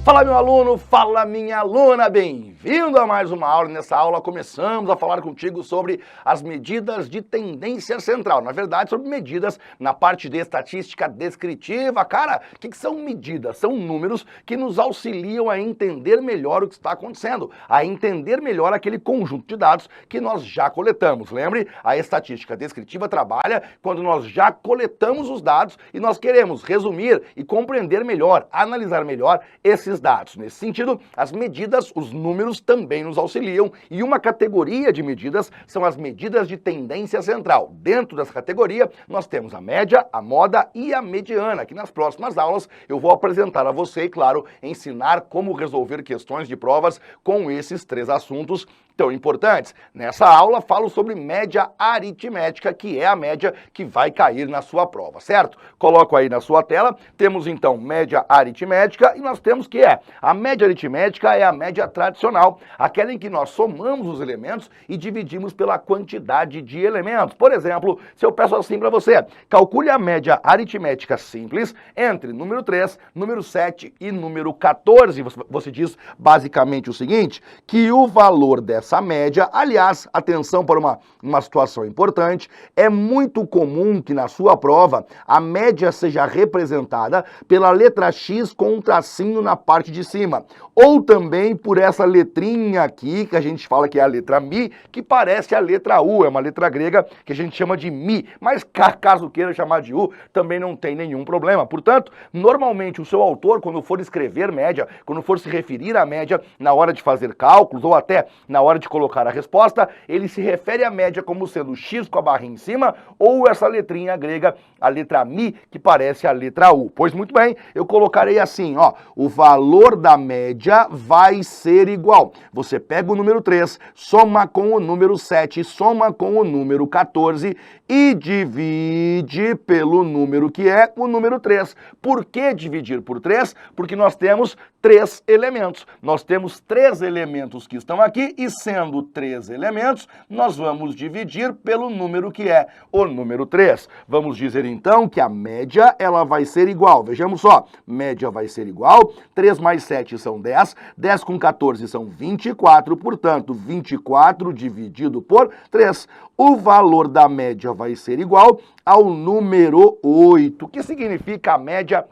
Fala meu aluno, fala minha aluna, bem-vindo a mais uma aula. Nessa aula começamos a falar contigo sobre as medidas de tendência central. Na verdade, sobre medidas na parte de estatística descritiva. Cara, o que são medidas? São números que nos auxiliam a entender melhor o que está acontecendo, a entender melhor aquele conjunto de dados que nós já coletamos. Lembre, a estatística descritiva trabalha quando nós já coletamos os dados e nós queremos resumir e compreender melhor, analisar melhor esses dados. Nesse sentido, as medidas, os números também nos auxiliam e uma categoria de medidas são as medidas de tendência central. Dentro dessa categoria, nós temos a média, a moda e a mediana, que nas próximas aulas eu vou apresentar a você e, claro, ensinar como resolver questões de provas com esses três assuntos tão importantes. Nessa aula falo sobre média aritmética, que é a média que vai cair na sua prova, certo? Coloco aí na sua tela, temos então média aritmética e nós temos que a média aritmética é a média tradicional, aquela em que nós somamos os elementos e dividimos pela quantidade de elementos. Por exemplo, se eu peço assim para você, calcule a média aritmética simples entre número 3, número 7 e número 14. Você diz basicamente o seguinte, que o valor dessa média, aliás, atenção para uma situação importante, é muito comum que na sua prova a média seja representada pela letra X com um tracinho na parte de cima, ou também por essa letrinha aqui, que a gente fala que é a letra Mi, que parece a letra U, é uma letra grega que a gente chama de Mi, mas caso queira chamar de U, também não tem nenhum problema. Portanto, normalmente o seu autor, quando for escrever média, quando for se referir à média na hora de fazer cálculos, ou até na hora de colocar a resposta, ele se refere à média como sendo X com a barrinha em cima, ou essa letrinha grega, a letra Mi, que parece a letra U. Pois muito bem, eu colocarei assim, ó, o valor da média vai ser igual. Você pega o número 3, soma com o número 7, soma com o número 14 e divide pelo número que é o número 3. Por que dividir por 3? Porque nós temos 3 elementos. Nós temos 3 elementos que estão aqui e sendo 3 elementos, nós vamos dividir pelo número que é o número 3. Vamos dizer então que a média ela vai ser igual. Vejamos só, média vai ser igual, 3 mais 7 são 10, 10 com 14 são 24, portanto, 24 dividido por 3. O valor da média vai ser igual ao número 8. O que significa a média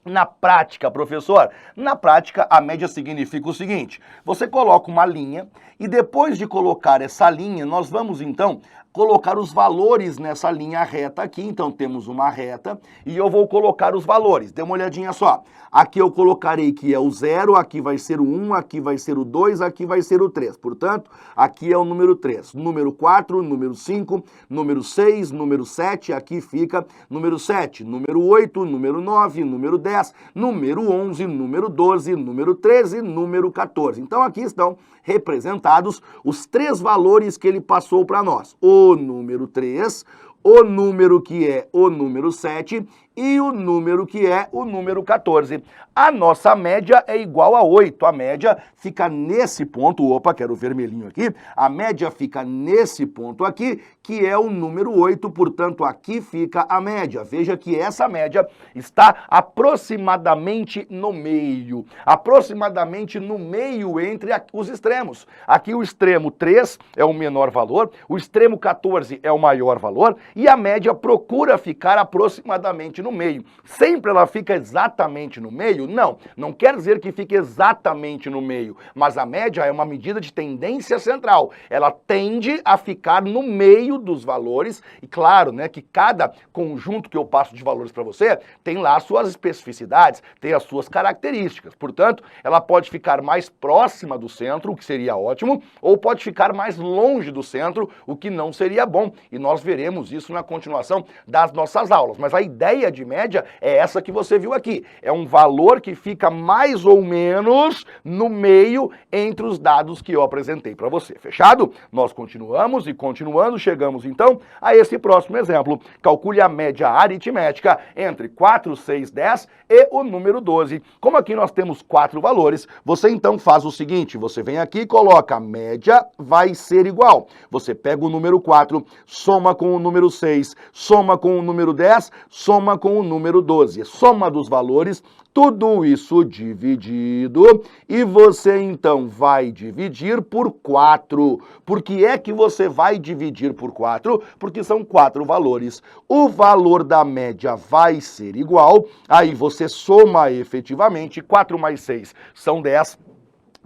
na prática, professor? Na prática, a média significa o seguinte, você coloca uma linha e depois de colocar essa linha, nós vamos então colocar os valores nessa linha reta aqui. Então temos uma reta e eu vou colocar os valores. Dê uma olhadinha só. Aqui eu colocarei que é o 0, aqui vai ser o 1, aqui vai ser o 2, aqui vai ser o 3. Portanto, aqui é o número 3. Número 4, número 5, número 6, número 7, aqui fica número 7. Número 8, número 9, número 10, número 11, número 12, número 13, número 14. Então aqui estão representados os 3 valores que ele passou para nós. O número 3, o número que é o número 7 e o número que é o número 14. A nossa média é igual a 8. A média fica nesse ponto, opa, quero o vermelhinho aqui. A média fica nesse ponto aqui, que é o número 8, portanto, aqui fica a média. Veja que essa média está aproximadamente no meio. Aproximadamente no meio entre os extremos. Aqui o extremo 3 é o menor valor, o extremo 14 é o maior valor, e a média procura ficar aproximadamente no meio. Sempre ela fica exatamente no meio? Não, não quer dizer que fique exatamente no meio, mas a média é uma medida de tendência central. Ela tende a ficar no meio dos valores e claro, né, que cada conjunto que eu passo de valores para você tem lá suas especificidades, tem as suas características. Portanto, ela pode ficar mais próxima do centro, o que seria ótimo, ou pode ficar mais longe do centro, o que não seria bom. E nós veremos isso na continuação das nossas aulas. Mas a ideia de média é essa que você viu aqui. É um valor que fica mais ou menos no meio entre os dados que eu apresentei para você. Fechado? Nós continuamos e continuando, chegamos então a esse próximo exemplo. Calcule a média aritmética entre 4, 6, 10 e o número 12. Como aqui nós temos 4 valores, você então faz o seguinte, você vem aqui e coloca a média vai ser igual. Você pega o número 4, soma com o número 6, soma com o número 10, soma com o número 12. Soma dos valores, tudo isso dividido, e você então vai dividir por 4. Por que é que você vai dividir por 4? Porque são 4 valores. O valor da média vai ser igual, aí você soma efetivamente, 4 mais 6 são 10.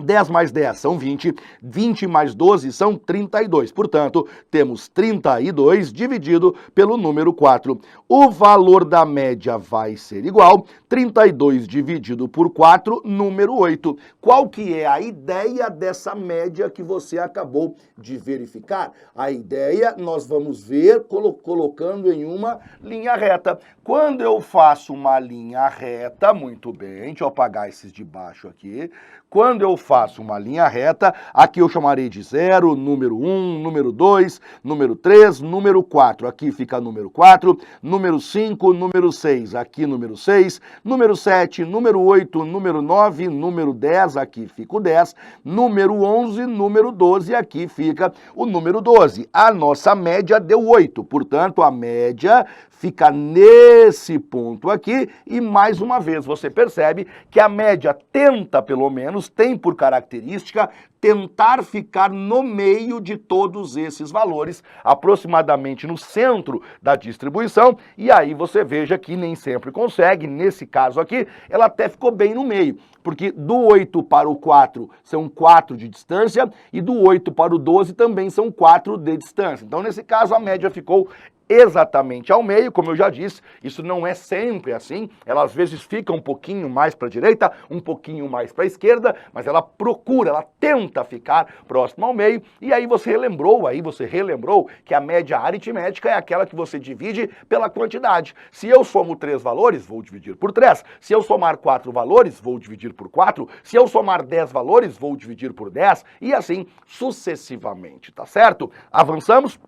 10 mais 10 são 20, 20 mais 12 são 32. Portanto, temos 32 dividido pelo número 4. O valor da média vai ser igual, 32 dividido por 4, número 8. Qual que é a ideia dessa média que você acabou de verificar? A ideia nós vamos ver colocando em uma linha reta. Quando eu faço uma linha reta, muito bem, deixa eu apagar esses de baixo aqui. Quando eu faço uma linha reta, aqui eu chamarei de 0, número 1, número 2, número 3, número 4. Aqui fica número 4, número 5, número 6. Aqui número 6, número 7, número 8, número 9, número 10. Aqui fica o 10, número 11, número 12. Aqui fica o número 12. A nossa média deu 8. Portanto, a média fica nesse ponto aqui e, mais uma vez, você percebe que a média tenta, pelo menos, tem por característica tentar ficar no meio de todos esses valores, aproximadamente no centro da distribuição, e aí você veja que nem sempre consegue. Nesse caso aqui, ela até ficou bem no meio, porque do 8 para o 4 são 4 de distância, e do 8 para o 12 também são 4 de distância. Então, nesse caso, a média ficou exatamente ao meio. Como eu já disse, isso não é sempre assim, ela às vezes fica um pouquinho mais para a direita, um pouquinho mais para a esquerda, mas ela procura, ela tenta ficar próximo ao meio, e aí você relembrou que a média aritmética é aquela que você divide pela quantidade. Se eu somo 3 valores, vou dividir por 3. Se eu somar 4 valores, vou dividir por 4. Se eu somar 10 valores, vou dividir por 10, e assim sucessivamente, tá certo? Avançamos?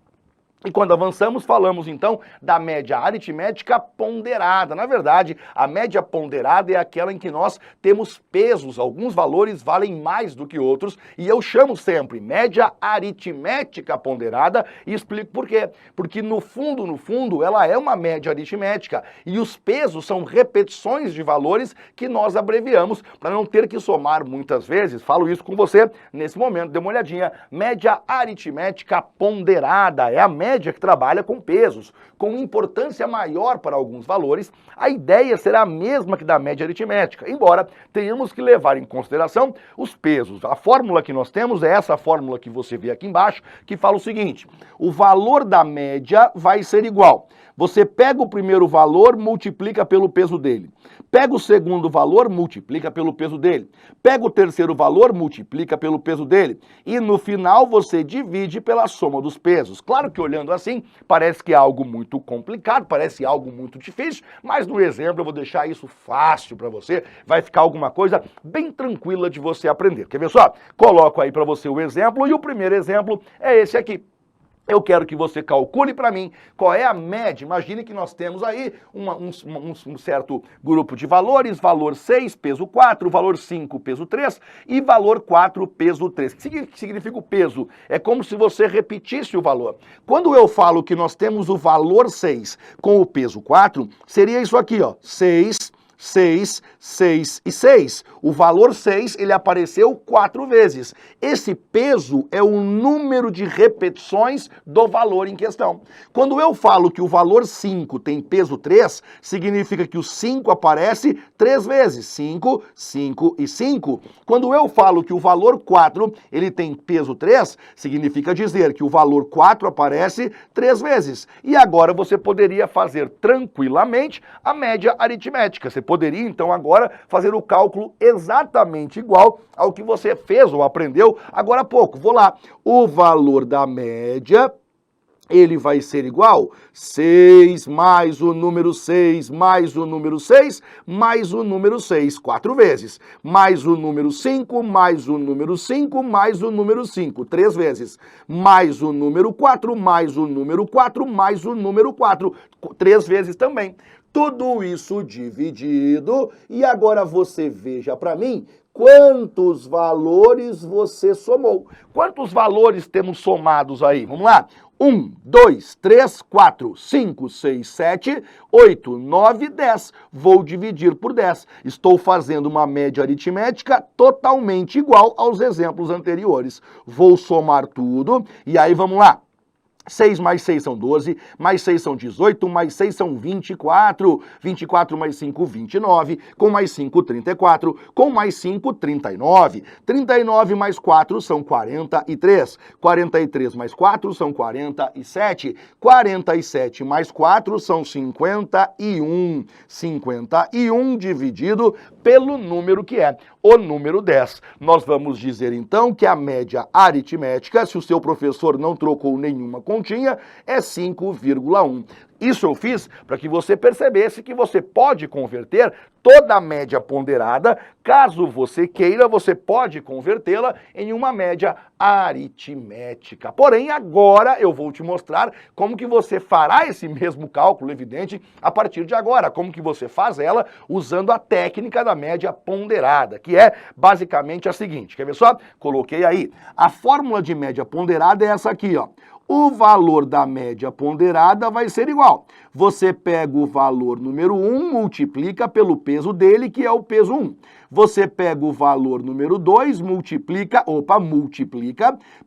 E quando avançamos, falamos então da média aritmética ponderada. Na verdade, a média ponderada é aquela em que nós temos pesos, alguns valores valem mais do que outros, e eu chamo sempre média aritmética ponderada, e explico por quê. Porque no fundo, ela é uma média aritmética, e os pesos são repetições de valores que nós abreviamos para não ter que somar muitas vezes. Falo isso com você nesse momento, dê uma olhadinha. Média aritmética ponderada é a média que trabalha com pesos, com importância maior para alguns valores. A ideia será a mesma que da média aritmética, embora tenhamos que levar em consideração os pesos. A fórmula que nós temos é essa fórmula que você vê aqui embaixo, que fala o seguinte: o valor da média vai ser igual. Você pega o primeiro valor, multiplica pelo peso dele. Pega o segundo valor, multiplica pelo peso dele. Pega o terceiro valor, multiplica pelo peso dele. E no final você divide pela soma dos pesos. Claro que olhando assim, parece que é algo muito complicado, parece algo muito difícil, mas no exemplo eu vou deixar isso fácil para você. Vai ficar alguma coisa bem tranquila de você aprender. Quer ver só? Coloco aí para você o exemplo, e o primeiro exemplo é esse aqui. Eu quero que você calcule para mim qual é a média. Imagine que nós temos aí um certo grupo de valores, valor 6, peso 4, valor 5, peso 3 e valor 4, peso 3. O que significa o peso? É como se você repetisse o valor. Quando eu falo que nós temos o valor 6 com o peso 4, seria isso aqui, ó, 6, 6, 6 e 6. O valor 6, ele apareceu 4 vezes. Esse peso é o número de repetições do valor em questão. Quando eu falo que o valor 5 tem peso 3, significa que o 5 aparece 3 vezes. 5, 5 e 5. Quando eu falo que o valor 4, ele tem peso 3, significa dizer que o valor 4 aparece 3 vezes. E agora você poderia fazer tranquilamente a média aritmética. Você poderia, então, agora fazer o cálculo exatamente igual ao que você fez ou aprendeu agora há pouco. Vou lá. O valor da média, ele vai ser igual 6 mais o número 6, mais o número 6, mais o número 6, 4 vezes. Mais o número 5, mais o número 5, mais o número 5, 3 vezes. Mais o número 4, mais o número 4, mais o número 4, 3 vezes também. Tudo isso dividido, e agora você veja para mim quantos valores você somou. Quantos valores temos somados aí? Vamos lá. 1, 2, 3, 4, 5, 6, 7, 8, 9, 10. Vou dividir por 10. Estou fazendo uma média aritmética totalmente igual aos exemplos anteriores. Vou somar tudo e aí vamos lá. 6 mais 6 são 12, mais 6 são 18, mais 6 são 24, 24 mais 5, 29, com mais 5, 34, com mais 5, 39, 39 mais 4 são 43, 43 mais 4 são 47, 47 mais 4 são 51, 51 dividido pelo número que é o número 10. Nós vamos dizer então que a média aritmética, se o seu professor não trocou nenhuma continha, é 5,1. Isso eu fiz para que você percebesse que você pode converter toda a média ponderada, caso você queira, você pode convertê-la em uma média aritmética. Porém, agora eu vou te mostrar como que você fará esse mesmo cálculo, evidente, a partir de agora, como que você faz ela usando a técnica da média ponderada, que é basicamente a seguinte, quer ver só? Coloquei aí, a fórmula de média ponderada é essa aqui, ó. O valor da média ponderada vai ser igual. Você pega o valor número 1, multiplica pelo peso dele, que é o peso 1. Você pega o valor número 2, multiplica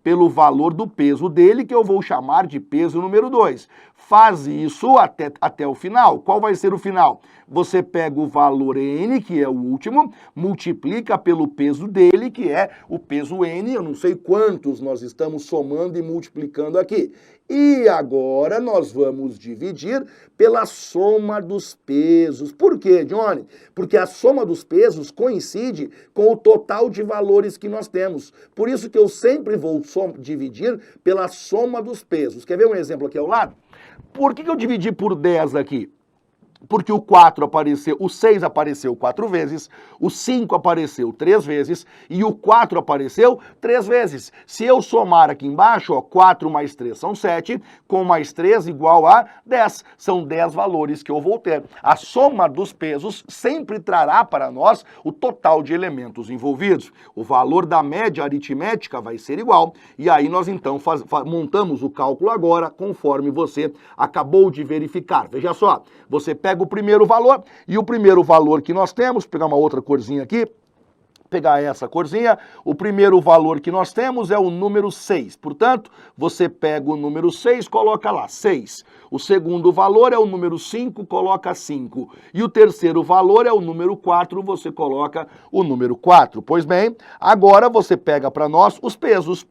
pelo valor do peso dele, que eu vou chamar de peso número 2. Faz isso até o final. Qual vai ser o final? Você pega o valor N, que é o último, multiplica pelo peso dele, que é o peso N, eu não sei quantos nós estamos somando e multiplicando aqui. E agora nós vamos dividir pela soma dos pesos. Por quê, Johnny? Porque a soma dos pesos coincide com o total de valores que nós temos. Por isso que eu sempre vou dividir pela soma dos pesos. Quer ver um exemplo aqui ao lado? Por que eu dividi por 10 aqui? Porque o 4 apareceu, o 6 apareceu 4 vezes, o 5 apareceu 3 vezes e o 4 apareceu 3 vezes. Se eu somar aqui embaixo, ó, 4 mais 3 são 7, com mais 3 igual a 10. São 10 valores que eu vou ter. A soma dos pesos sempre trará para nós o total de elementos envolvidos. O valor da média aritmética vai ser igual. E aí nós então montamos o cálculo agora conforme você acabou de verificar. Veja só, você pega o primeiro valor, e o primeiro valor que nós temos, pegar uma outra corzinha aqui, pegar essa corzinha, o primeiro valor que nós temos é o número 6. Portanto, você pega o número 6, coloca lá, 6. O segundo valor é o número 5, coloca 5. E o terceiro valor é o número 4, você coloca o número 4. Pois bem, agora você pega para nós os pesos.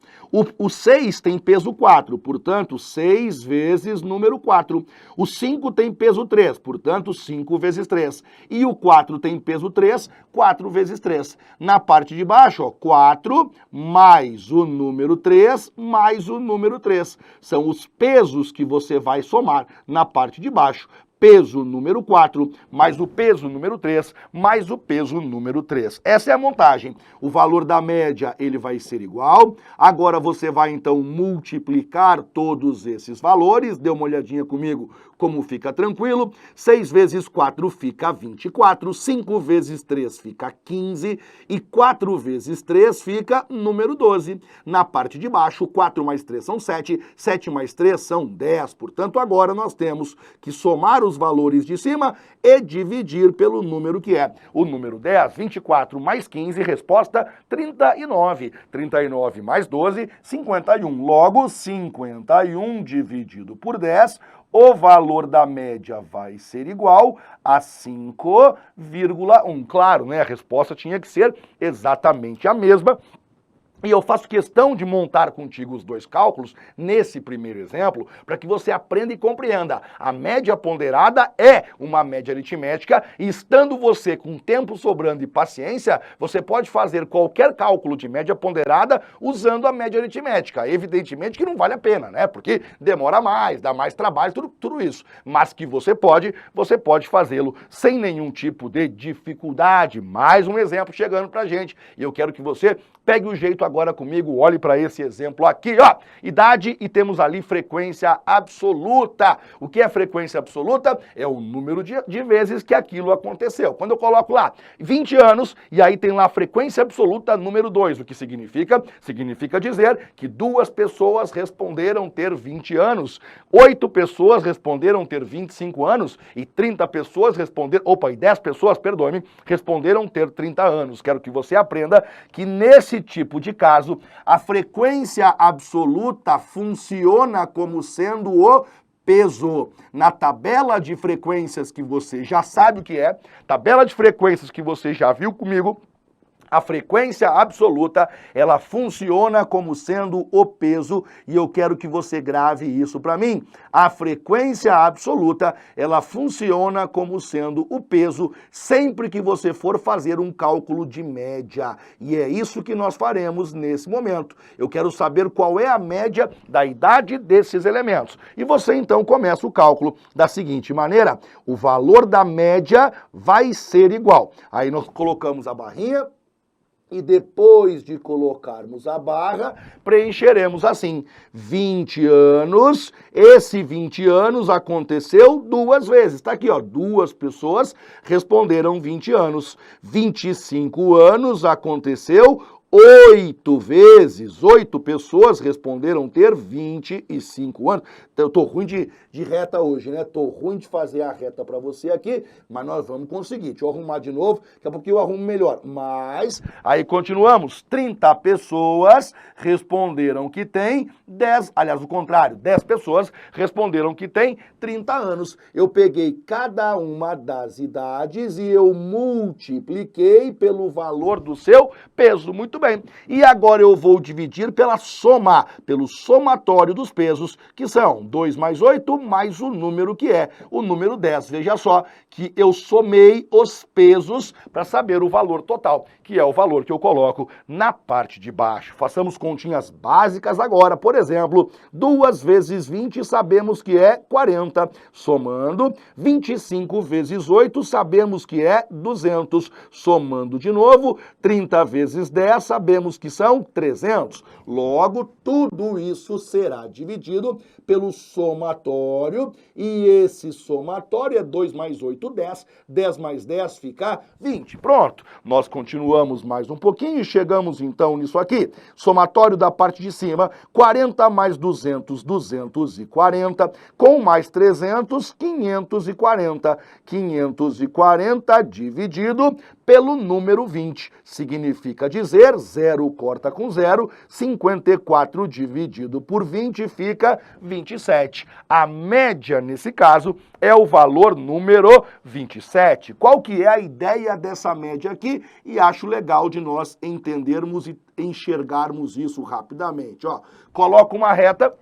O 6 tem peso 4, portanto, 6 vezes número 4. O 5 tem peso 3, portanto, 5 vezes 3. E o 4 tem peso 3, 4 vezes 3. Na parte de baixo, ó, 4 mais o número 3 mais o número 3. São os pesos que você vai somar na parte de baixo. Peso número 4, mais o peso número 3, mais o peso número 3. Essa é a montagem. O valor da média, ele vai ser igual. Agora você vai, então, multiplicar todos esses valores. Dê uma olhadinha comigo como fica tranquilo. 6 vezes 4 fica 24, 5 vezes 3 fica 15 e 4 vezes 3 fica número 12. Na parte de baixo, 4 mais 3 são 7, 7 mais 3 são 10. Portanto, agora nós temos que somar os valores de cima e dividir pelo número que é o número 10, 24 mais 15, resposta 39. 39 mais 12, 51. Logo, 51 dividido por 10, o valor da média vai ser igual a 5,1. Claro, né? A resposta tinha que ser exatamente a mesma. E eu faço questão de montar contigo os dois cálculos nesse primeiro exemplo para que você aprenda e compreenda. A média ponderada é uma média aritmética e estando você com tempo sobrando e paciência, você pode fazer qualquer cálculo de média ponderada usando a média aritmética. Evidentemente que não vale a pena, né? Porque demora mais, dá mais trabalho, tudo isso. Mas que você pode fazê-lo sem nenhum tipo de dificuldade. Mais um exemplo chegando pra gente. E eu quero que você pegue o jeito agora agora comigo, olhe para esse exemplo aqui, ó. Idade e temos ali frequência absoluta. O que é frequência absoluta? É o número de vezes que aquilo aconteceu. Quando eu coloco lá 20 anos, e aí tem lá frequência absoluta número 2, o que significa? Significa dizer que 2 pessoas responderam ter 20 anos, 8 pessoas responderam ter 25 anos e 30 pessoas responderam, e 10 pessoas, perdoe-me, responderam ter 30 anos. Quero que você aprenda que nesse tipo de caso, a frequência absoluta funciona como sendo o peso. Na tabela de frequências que você já sabe o que é, tabela de frequências que você já viu comigo, a frequência absoluta, ela funciona como sendo o peso, e eu quero que você grave isso para mim. A frequência absoluta, ela funciona como sendo o peso sempre que você for fazer um cálculo de média. E é isso que nós faremos nesse momento. Eu quero saber qual é a média da idade desses elementos. E você então começa o cálculo da seguinte maneira: o valor da média vai ser igual. Aí nós colocamos a barrinha, e depois de colocarmos a barra, preencheremos assim, 20 anos, esse 20 anos aconteceu 2 vezes, tá aqui ó, 2 pessoas responderam 20 anos, 25 anos aconteceu 8 vezes, 8 pessoas responderam ter 25 anos. Eu tô ruim de reta hoje, né? Tô ruim de fazer a reta para você aqui, mas nós vamos conseguir. Deixa eu arrumar de novo, daqui a pouquinho eu arrumo melhor. Mas, aí continuamos. 30 pessoas responderam que tem 10, aliás, o contrário, 10 pessoas responderam que tem 30 anos. Eu peguei cada uma das idades e eu multipliquei pelo valor do seu peso. Muito bem. E agora eu vou dividir pela soma, pelo somatório dos pesos, que são 2 mais 8 mais o número que é o número 10. Veja só que eu somei os pesos para saber o valor total, que é o valor que eu coloco na parte de baixo. Façamos continhas básicas agora. Por exemplo, 2 vezes 20 sabemos que é 40. Somando, 25 vezes 8 sabemos que é 200. Somando de novo, 30 vezes 10 sabemos que são 300. Logo, tudo isso será dividido pelo somatório, e esse somatório é 2 mais 8, 10. 10 mais 10 fica 20. Pronto. Nós continuamos mais um pouquinho e chegamos então nisso aqui. Somatório da parte de cima, 40 mais 200, 240. Com mais 300, 540. 540 dividido pelo número 20. Significa dizer, 0 corta com 0, 54 dividido por 20 fica 27. A média, nesse caso, é o valor número 27. Qual que é a ideia dessa média aqui? E acho legal de nós entendermos e enxergarmos isso rapidamente. Ó, coloco uma reta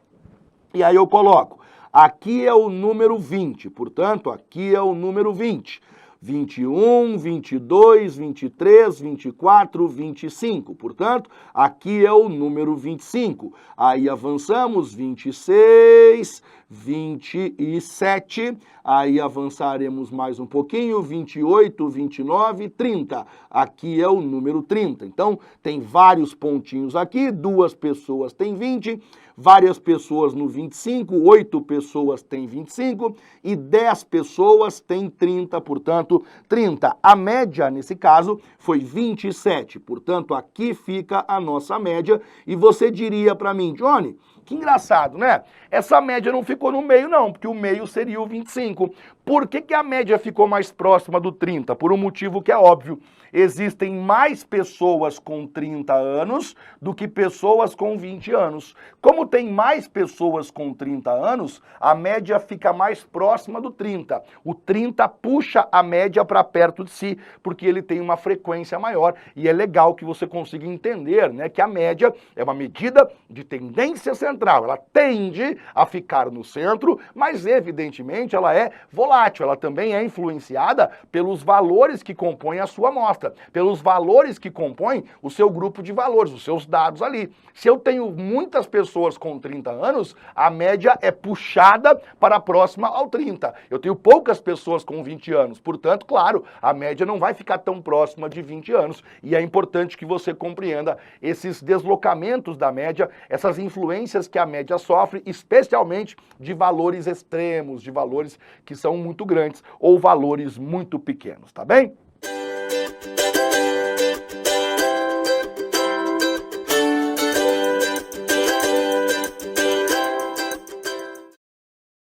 e aí eu coloco. Aqui é o número 20, portanto, aqui é o número 20. 21, 22, 23, 24, 25. Portanto, aqui é o número 25. Aí avançamos, 26, 27. Aí avançaremos mais um pouquinho, 28, 29, 30. Aqui é o número 30. Então, tem vários pontinhos aqui, 2 pessoas têm 20, várias pessoas no 25, 8 pessoas têm 25 e 10 pessoas têm 30, portanto, 30. A média, nesse caso, foi 27. Portanto, aqui fica a nossa média. E você diria para mim, Johnny, que engraçado, né? Essa média não ficou no meio, não, porque o meio seria o 25. Por que a média ficou mais próxima do 30? Por um motivo que é óbvio. Existem mais pessoas com 30 anos do que pessoas com 20 anos. Como tem mais pessoas com 30 anos, a média fica mais próxima do 30. O 30 puxa a média para perto de si, porque ele tem uma frequência maior. E é legal que você consiga entender, né, que a média é uma medida de tendência central. central. Ela tende a ficar no centro, mas evidentemente ela é volátil, ela também é influenciada pelos valores que compõem a sua amostra, pelos valores que compõem o seu grupo de valores, os seus dados ali. Se eu tenho muitas pessoas com 30 anos, a média é puxada para próxima ao 30. Eu tenho poucas pessoas com 20 anos, portanto, claro, a média não vai ficar tão próxima de 20 anos. E é importante que você compreenda esses deslocamentos da média, essas influências que a média sofre, especialmente de valores extremos, de valores que são muito grandes ou valores muito pequenos, tá bem?